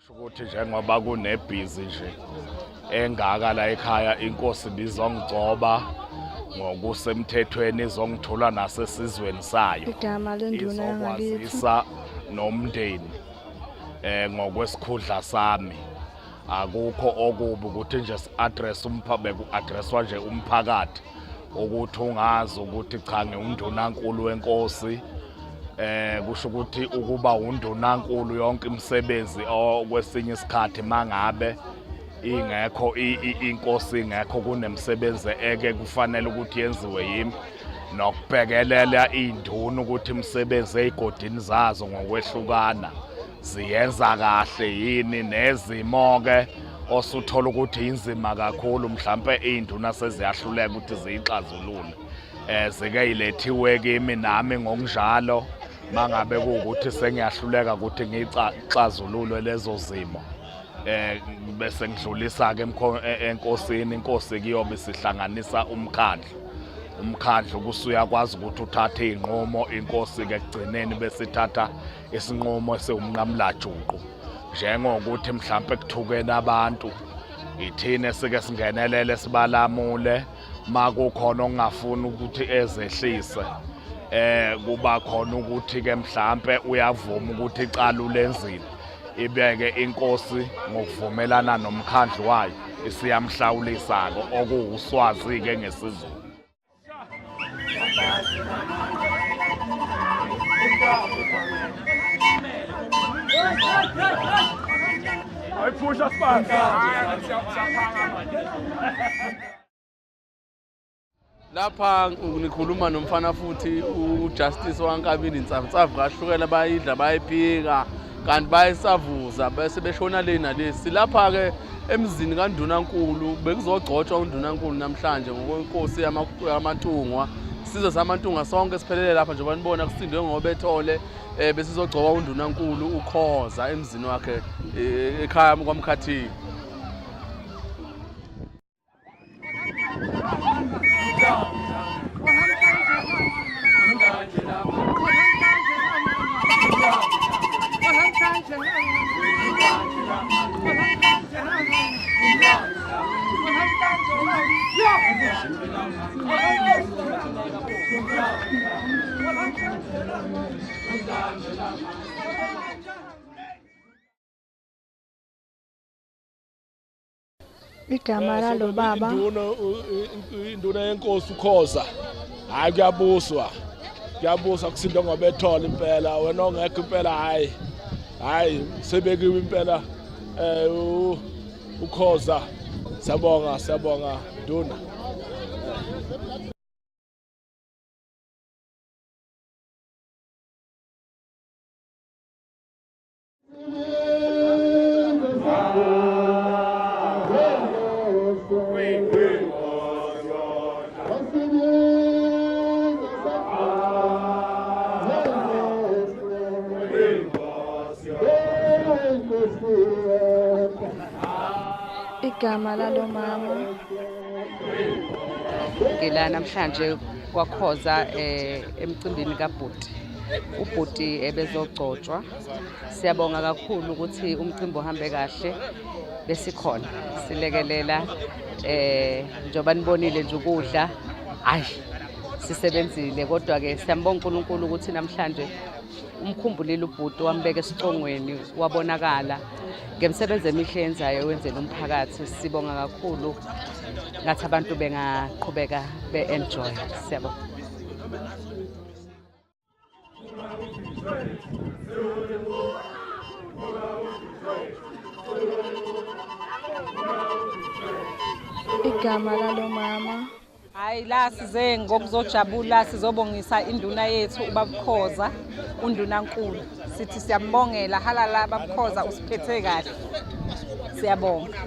Ukuthi njengoba kunebhizi nje engaka la ekhaya inkosi bizongigcoba ngokusemthethweni izongithola nasesizweni sayo igama lenduna yangakithi nomndeni ngokwesikhundla sami akukho okubi ukuthi nje si-address ku-addresswa nje umphakathi ukuthi ungazi ukuthi cha ngiwundunankulu wenkosi kusho ukuthi ukuba undunankulu yonke imisebenzi okwesinye isikhathi mangabe ingekho inkosi ingekho kunemisebenzi eke kufanele ukuthi yenziwe yimi nokubhekelela induna ukuthi imisebenzi ezigodini zazo ngokwehlukana ziyenza kahle yini nezimo ke osuthola ukuthi inzima kakhulu mhlambe induna seziyahluleka ukuthi ziyixazulule zike yilethiwe kimi nami ngokunjalo mangabe ukuthi sengiyahluleka ukuthi ngixazulule lezo zimo bese ngidlulisa ke enkosini inkosi kiyobe sihlanganisa umkhandlu kusuyakwazi ukuthi uthathe izinqumo inkosi ke kugcineni bese ithatha isinqumo esewumnqamlajuqu njengokuthi mhlambe kuthukene abantu ithine sike singenelele sibalamule makukhona ongafuni ukuthi ezehlise kuba khona ukuthi ke mhlambe uyavuma ukuthi icala ulenzile ibeke inkosi ngokuvumelana nomkhandlu wayo isiyamhlawulisa-ko okuwuswazi ke ngesizulu Ayipusha sibanda. Lapha ngikhuluma nomfana futhi uJustice waNkabini Ntsavu kahlukela bayidla bayiphika kanti bayisavuza bese beshona lena lesi lapha ke emzini kaNdunankulu bekuzogcotshwa uNdunankulu namhlanje ngokwenkosi yamantungwa sizwe samantungwa sonke siphelele lapha njengoba nibona kusindwe ngobethole besizogcoba uNdunankulu uKhoza emzini wakhe ekhaya kwaMkhathini. igama lalo baba induna yenkosi uKhoza hayi kuyabuswa kusindwa ngobethole impela wena ongekho impela hayi sebekiwe impela uKhoza siyabonga nduna igama lalo mama ngila namhlanje kwaKhoza emcimbini kaBhuti uBhuti ebezogcotshwa siyabonga kakhulu ukuthi umcimbi uhambe kahle besikhona silekelela njoba nibonile nje ukudla sisebenzile kodwa ke siyambonga uNkulunkulu ukuthi namhlanje umkhumbulile uBhuti wambeka esicongweni wabonakala ngemsebenzi emihle yenzayo wenzela umphakathi sibonga kakhulu ngathi abantu bengaqhubeka be-enjoy siyabonga. igama lalo mama hayi la size ngokuzojabula sizobongisa induna yethu uBabukhoza undunankulu sithi siyambongela halala Babukhoza usiphethe kahle siyabonga.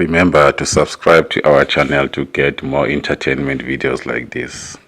Remember to subscribe to our channel to get more entertainment videos like this.